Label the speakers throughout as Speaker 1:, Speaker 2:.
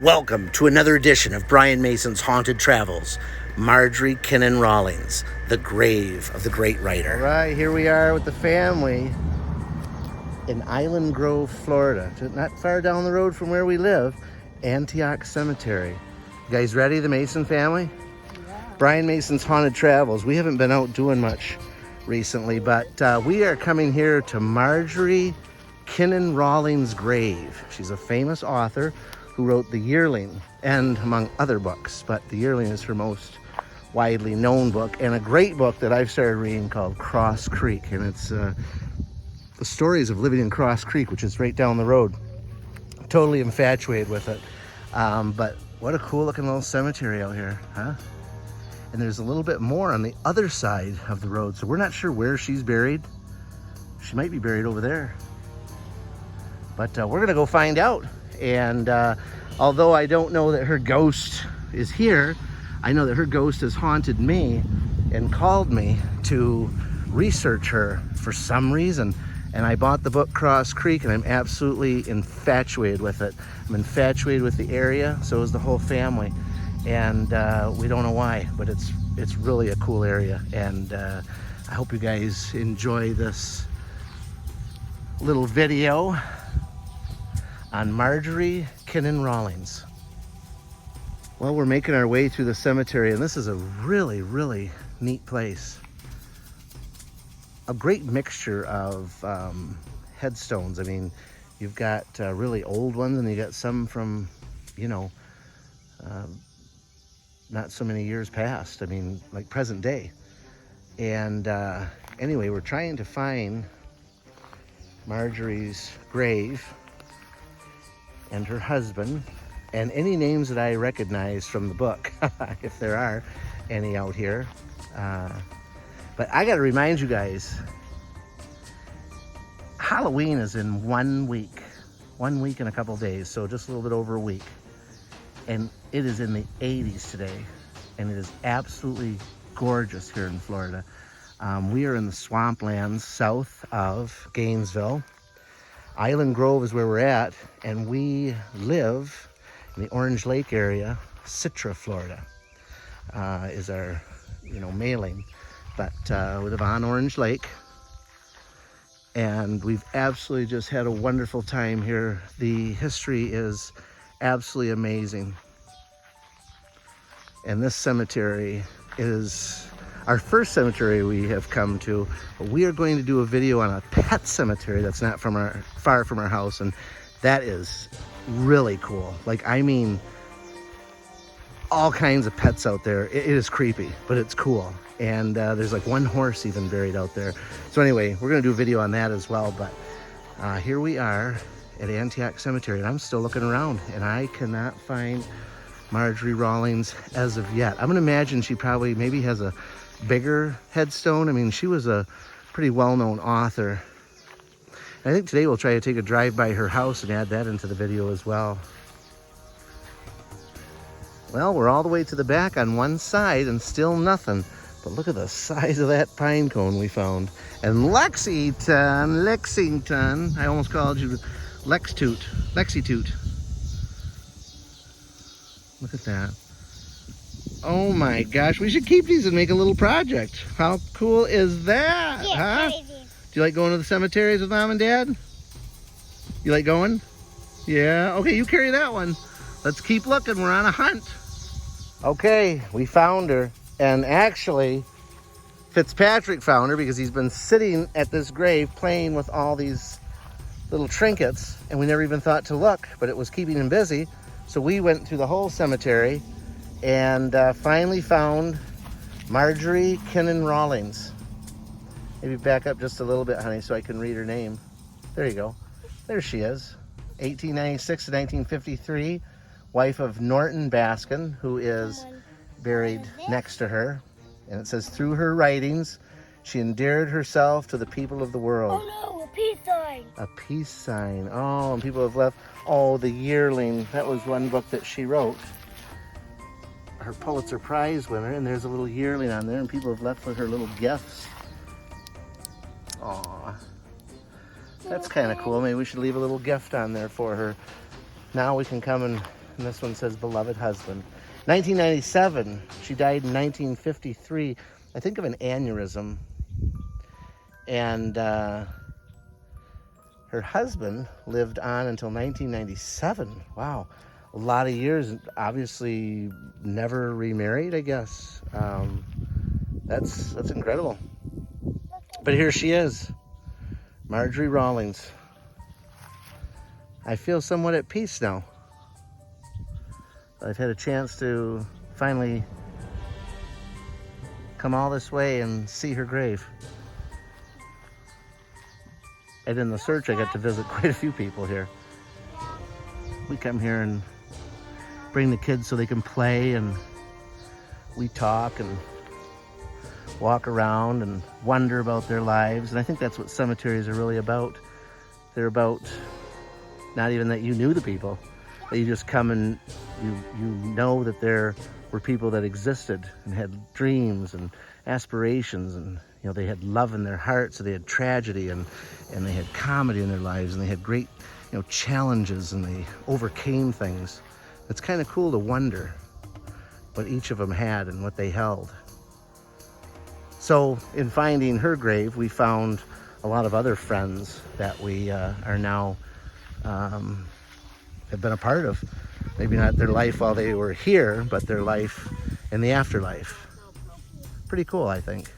Speaker 1: Welcome to another edition of Brian Mason's Haunted Travels. Marjorie Kinnan Rawlings, the grave of the great writer. All right, here we are with the family in Island Grove, Florida. Not far down the road from where we live, Antioch Cemetery. You guys ready, the Mason family? Yeah. Brian Mason's Haunted Travels. We haven't been out doing much recently, but we are coming here to Marjorie Kinnan Rawlings' grave. She's a famous author who wrote The Yearling, and among other books, but The Yearling is her most widely known book, and a great book that I've started reading called Cross Creek, and it's the stories of living in Cross Creek, which is right down the road. I'm totally infatuated with it, but what a cool looking little cemetery out here, huh? And there's a little bit more on the other side of the road, so we're not sure where she's buried. She might be buried over there, but we're gonna go find out. And although I don't know that her ghost is here, I know that her ghost has haunted me and called me to research her for some reason. And I bought the book Cross Creek, and I'm absolutely infatuated with it. I'm infatuated with the area, so is the whole family. And we don't know why, but it's really a cool area. And I hope you guys enjoy this little video on Marjorie Kinnan Rawlings. Well, we're making our way through the cemetery, and this is a really, really neat place. A great mixture of headstones. I mean, you've got really old ones, and you got some from, not so many years past. I mean, like present day. And anyway, we're trying to find Marjorie's grave and her husband, and any names that I recognize from the book, if there are any out here. But I gotta remind you guys, Halloween is in 1 week. 1 week and a couple days, so just a little bit over a week. And it is in the 80s today, and it is absolutely gorgeous here in Florida. We are in the swamplands south of Gainesville. Island Grove is where we're at, and we live in the Orange Lake area. Citra, Florida is our, mailing. But we live on Orange Lake, and we've absolutely just had a wonderful time here. The history is absolutely amazing. And this cemetery is our first cemetery we have come to. We are going to do a video on a pet cemetery that's not far from our house, and that is really cool. Like, I mean, all kinds of pets out there. It is creepy, but it's cool. And there's like one horse even buried out there. So anyway, we're gonna do a video on that as well. But here we are at Antioch Cemetery, and I'm still looking around, and I cannot find Marjorie Rawlings as of yet. I'm gonna imagine she probably maybe has a bigger headstone. I mean, she was a pretty well-known author. I think today we'll try to take a drive by her house and add that into the video as well. Well, we're all the way to the back on one side and still nothing. But look at the size of that pine cone we found. And Lexington, I almost called you Lexitoot. Look at that. Oh my gosh, we should keep these and make a little project. How cool is that? Yeah, huh? Crazy. Do you like going to the cemeteries with Mom and Dad? You like going? Yeah, okay, you carry that one. Let's keep looking, we're on a hunt. Okay, we found her. And actually, Fitzpatrick found her because he's been sitting at this grave playing with all these little trinkets, and we never even thought to look, but it was keeping him busy. So we went through the whole cemetery and finally found Marjorie Kinnan Rawlings. Maybe back up just a little bit, honey, so I can read her name. There you go. There she is. 1896 to 1953, wife of Norton Baskin, who is buried next to her. And it says, through her writings, she endeared herself to the people of the world.
Speaker 2: Oh no, a peace sign.
Speaker 1: A peace sign. Oh, and people have left. Oh, The Yearling. That was one book that she wrote. Her Pulitzer Prize winner, and there's a little yearling on there, and people have left with her little gifts. Aw. That's kind of cool. Maybe we should leave a little gift on there for her. Now we can come and and this one says beloved husband. 1997, she died in 1953, I think of an aneurysm. And her husband lived on until 1997. Wow, a lot of years. Obviously never remarried, I guess. That's incredible. But here she is, Marjorie Rawlings. I feel somewhat at peace now. I've had a chance to finally come all this way and see her grave. And in the search, I got to visit quite a few people here. We come here and bring the kids so they can play, and we talk and walk around and wonder about their lives. And I think that's what cemeteries are really about. They're about not even that you knew the people, that you just come and you know that there were people that existed and had dreams and aspirations, and they had love in their hearts, so they had tragedy, and they had comedy in their lives, and they had great challenges, and they overcame things. It's kind of cool to wonder what each of them had and what they held. So in finding her grave, we found a lot of other friends that we are now have been a part of. Maybe not their life while they were here, but their life in the afterlife. Pretty cool, I think.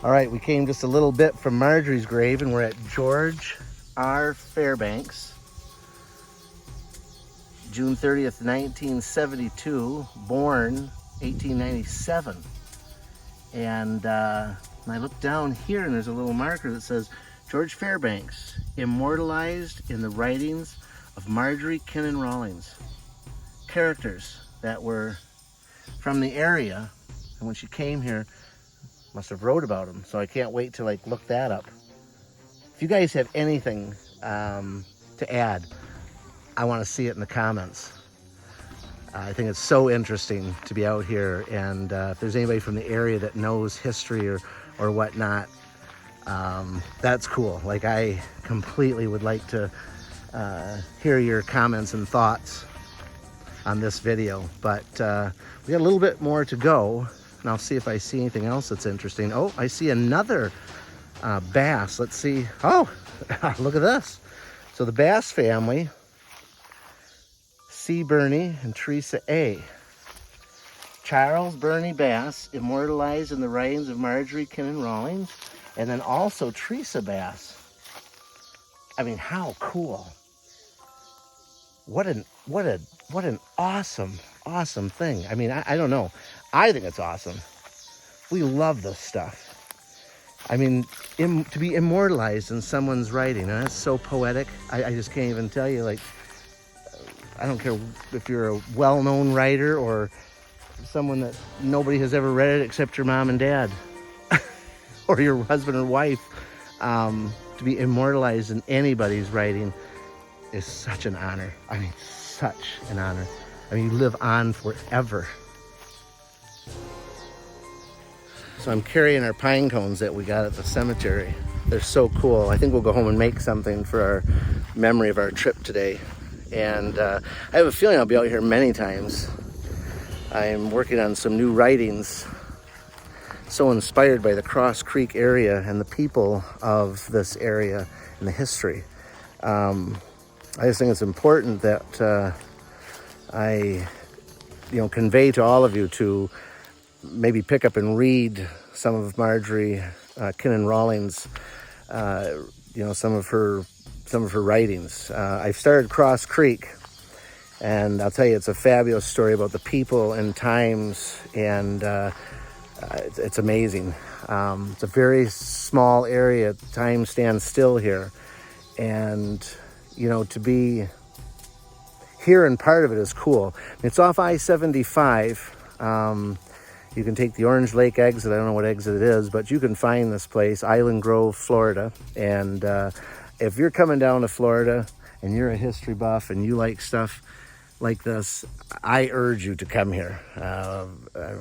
Speaker 1: All right, we came just a little bit from Marjorie's grave, and we're at George R. Fairbanks. June 30th, 1972, born 1897. And I look down here, and there's a little marker that says, George Fairbanks, immortalized in the writings of Marjorie Kinnan Rawlings. Characters that were from the area, and when she came here, must have wrote about them. So I can't wait to look that up. If you guys have anything to add, I want to see it in the comments. I think it's so interesting to be out here, and if there's anybody from the area that knows history or whatnot, that's cool. I completely would like to hear your comments and thoughts on this video, but we got a little bit more to go, and I'll see if I see anything else that's interesting. Oh, I see another bass. Let's see. Oh, look at this. So the Bass family, C. Bernie and Teresa A. Charles Bernie Bass, immortalized in the writings of Marjorie Kinnan Rawlings, and then also Teresa Bass. I mean, how cool. What an awesome thing. I mean, I don't know. I think it's awesome. We love this stuff. I mean, to be immortalized in someone's writing, and that's so poetic. I just can't even tell you, I don't care if you're a well-known writer or someone that nobody has ever read it except your mom and dad or your husband or wife. To be immortalized in anybody's writing is such an honor. I mean, such an honor. I mean, you live on forever. So I'm carrying our pine cones that we got at the cemetery. They're so cool. I think we'll go home and make something for our memory of our trip today. And I have a feeling I'll be out here many times. I'm working on some new writings, so inspired by the Cross Creek area and the people of this area and the history. I just think it's important that I convey to all of you to maybe pick up and read some of Marjorie Kinnan Rawlings, some of her writings. I've started Cross Creek, and I'll tell you, it's a fabulous story about the people and times, and it's amazing. It's a very small area. Time stands still here, and to be here and part of it is cool. It's off I-75. You can take the Orange Lake exit. I don't know what exit it is, but you can find this place, Island Grove, Florida. And if you're coming down to Florida and you're a history buff and you like stuff like this, I urge you to come here.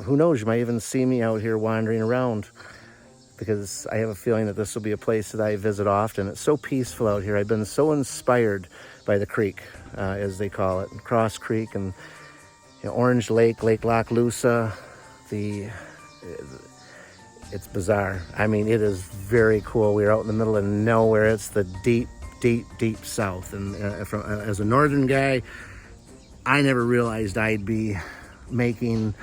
Speaker 1: Who knows, you might even see me out here wandering around because I have a feeling that this will be a place that I visit often. It's so peaceful out here. I've been so inspired by the creek, as they call it, Cross Creek and Orange Lake, Lake Loch Lusa. It's bizarre. I mean, it is very cool. We're out in the middle of nowhere. It's the deep, deep, deep south. And as a northern guy, I never realized I'd be making,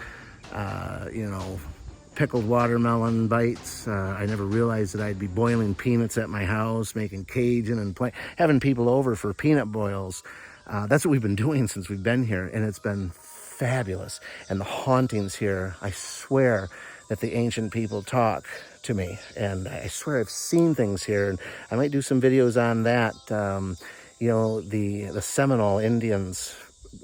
Speaker 1: pickled watermelon bites. I never realized that I'd be boiling peanuts at my house, making Cajun and having people over for peanut boils. That's what we've been doing since we've been here, and it's been fabulous. And the hauntings here, I swear that the ancient people talk to me, and I swear I've seen things here, and I might do some videos on that. The Seminole Indians,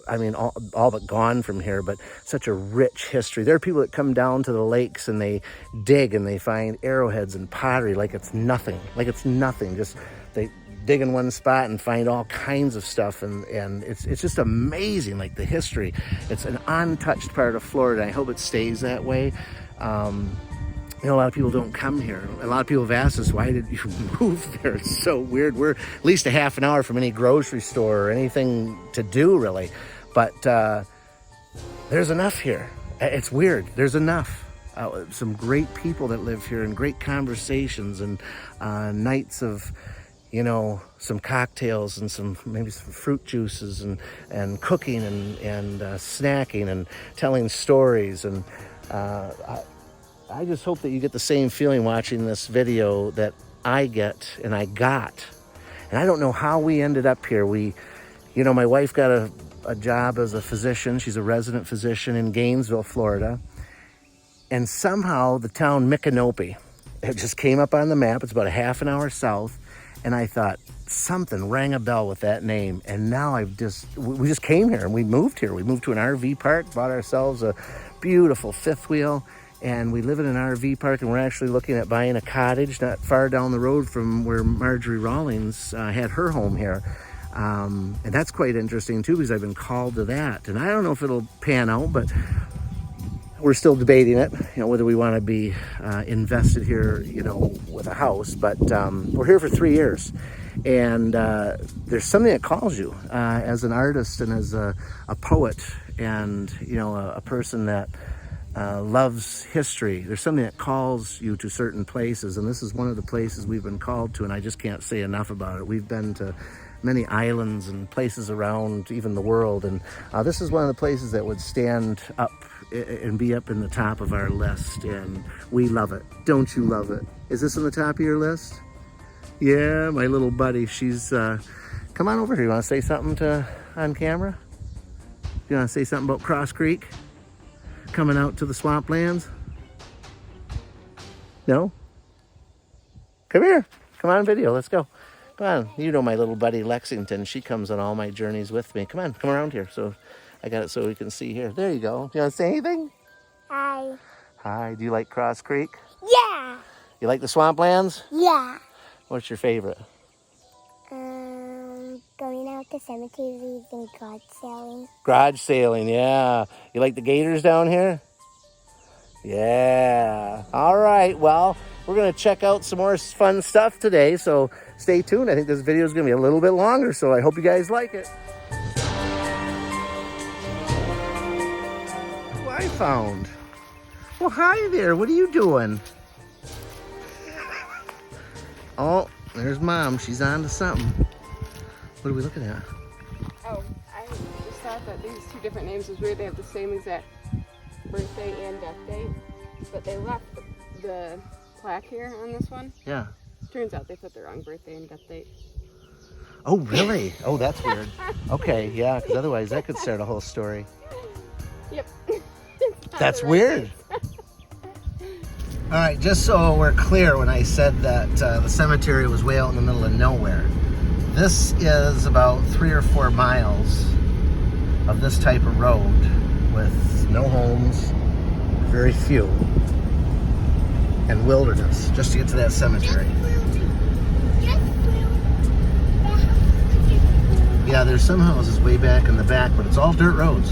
Speaker 1: I mean, all but gone from here, but such a rich history. There are people that come down to the lakes and they dig and they find arrowheads and pottery like it's nothing. Just they dig in one spot and find all kinds of stuff, and it's just amazing, like the history. It's an untouched part of Florida. I hope it stays that way. A lot of people don't come here. A lot of people have asked us, why did you move there? It's so weird. We're at least a half an hour from any grocery store or anything to do, really. But there's enough here. It's weird. There's enough. Some great people that live here, and great conversations, and nights of, some cocktails and maybe some fruit juices, and cooking and snacking and telling stories. And I just hope that you get the same feeling watching this video that I get and I got. And I don't know how we ended up here. My wife got a job as a physician. She's a resident physician in Gainesville, Florida. And somehow the town Micanopy, it just came up on the map. It's about a half an hour south. And I thought something rang a bell with that name. And now we just came here and we moved here. We moved to an RV park, bought ourselves a beautiful fifth wheel. And we live in an RV park, and we're actually looking at buying a cottage not far down the road from where Marjorie Rawlings had her home here. And that's quite interesting too, because I've been called to that. And I don't know if it'll pan out, but we're still debating it, whether we want to be invested here, with a house. But we're here for 3 years. And there's something that calls you as an artist and as a poet, and, a person that loves history. There's something that calls you to certain places, and this is one of the places we've been called to, and I just can't say enough about it. We've been to many islands and places around even the world, and this is one of the places that would stand up and be up in the top of our list, and we love it. Don't you love it? Is this on the top of your list? Yeah, my little buddy, she's come on over here. You want to say something on camera? You want to say something about Cross Creek coming out to the swamplands? No? Come here. Come on video. Let's go. Come on. My little buddy Lexington. She comes on all my journeys with me. Come on. Come around here. So I got it so we can see here. There you go. Do you want to say anything?
Speaker 2: Hi.
Speaker 1: Hi. Do you like Cross Creek?
Speaker 2: Yeah.
Speaker 1: You like the swamplands?
Speaker 2: Yeah.
Speaker 1: What's your favorite?
Speaker 2: Going out to cemeteries and garage sailing.
Speaker 1: Garage sailing, yeah. You like the gators down here? Yeah. All right. Well, we're going to check out some more fun stuff today, so stay tuned. I think this video is going to be a little bit longer, so I hope you guys like it. What I found. Well, hi there. What are you doing? Oh, there's Mom. She's on to something. What are we looking at?
Speaker 3: Oh, I just thought that these two different names was weird. They have the same exact birthday and death date, but they left the plaque here on this one.
Speaker 1: Yeah.
Speaker 3: Turns out they put the wrong birthday and death date.
Speaker 1: Oh, really? Oh, that's weird. Okay, yeah, because otherwise that could start a whole story.
Speaker 3: Yep.
Speaker 1: That's weird. All right, just so we're clear, when I said that the cemetery was way out in the middle of nowhere, this is about 3 or 4 miles of this type of road with no homes, very few, and wilderness just to get to that cemetery. Yeah, there's some houses way back in the back, but it's all dirt roads.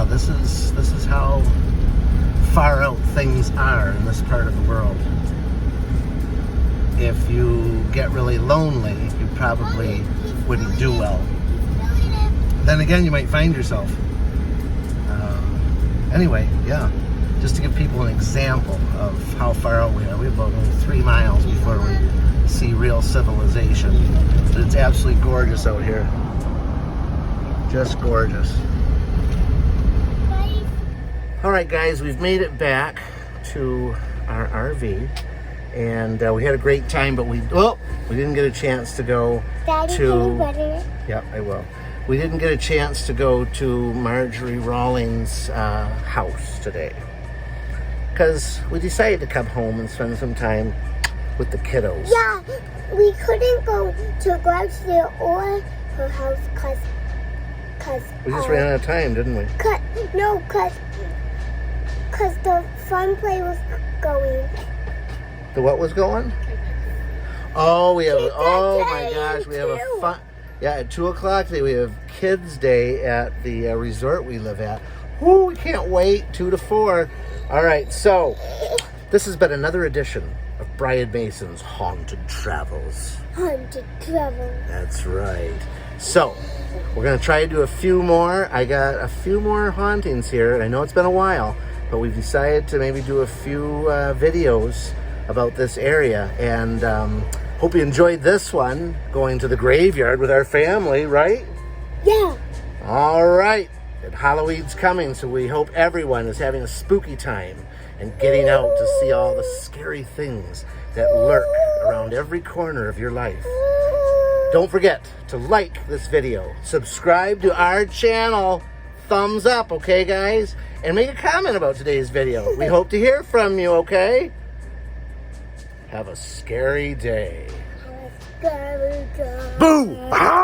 Speaker 1: This is how far out things are in this part of the world. if you get really lonely, you probably wouldn't do well. Then again, you might find yourself. Anyway, yeah, just to give people an example of how far out we are. We have about only 3 miles before we see real civilization. But it's absolutely gorgeous out here. Just gorgeous. All right, guys, we've made it back to our RV, and we had a great time, but we didn't get a chance to go
Speaker 2: Daddy,
Speaker 1: to...
Speaker 2: can you butter?
Speaker 1: Yeah, I will. We didn't get a chance to go to Marjorie Rawlings' house today because we decided to come home and spend some time with the kiddos.
Speaker 2: Yeah, we couldn't go to garage sale or her house cause
Speaker 1: We just ran out of time, didn't we?
Speaker 2: Cause the fun play was going.
Speaker 1: The what was going? Oh, we have.
Speaker 2: Kids
Speaker 1: Oh
Speaker 2: Day
Speaker 1: my gosh, we have a
Speaker 2: too.
Speaker 1: fun. Yeah, at 2:00 today we have Kids Day at the resort we live at. Woo, we can't wait. 2 to 4. All right, so this has been another edition of Brian Mason's Haunted Travels.
Speaker 2: Haunted travel.
Speaker 1: That's right. So we're gonna try to do a few more. I got a few more hauntings here. I know it's been a while, but we've decided to maybe do a few videos about this area, and hope you enjoyed this one, going to the graveyard with our family, right?
Speaker 2: Yeah.
Speaker 1: All right. And Halloween's coming, so we hope everyone is having a spooky time and getting out to see all the scary things that lurk around every corner of your life. Don't forget to like this video, subscribe to our channel, thumbs up, okay, guys? And make a comment about today's video. We hope to hear from you, okay? Have a scary day.
Speaker 2: Scary day.
Speaker 1: Boo! Ah!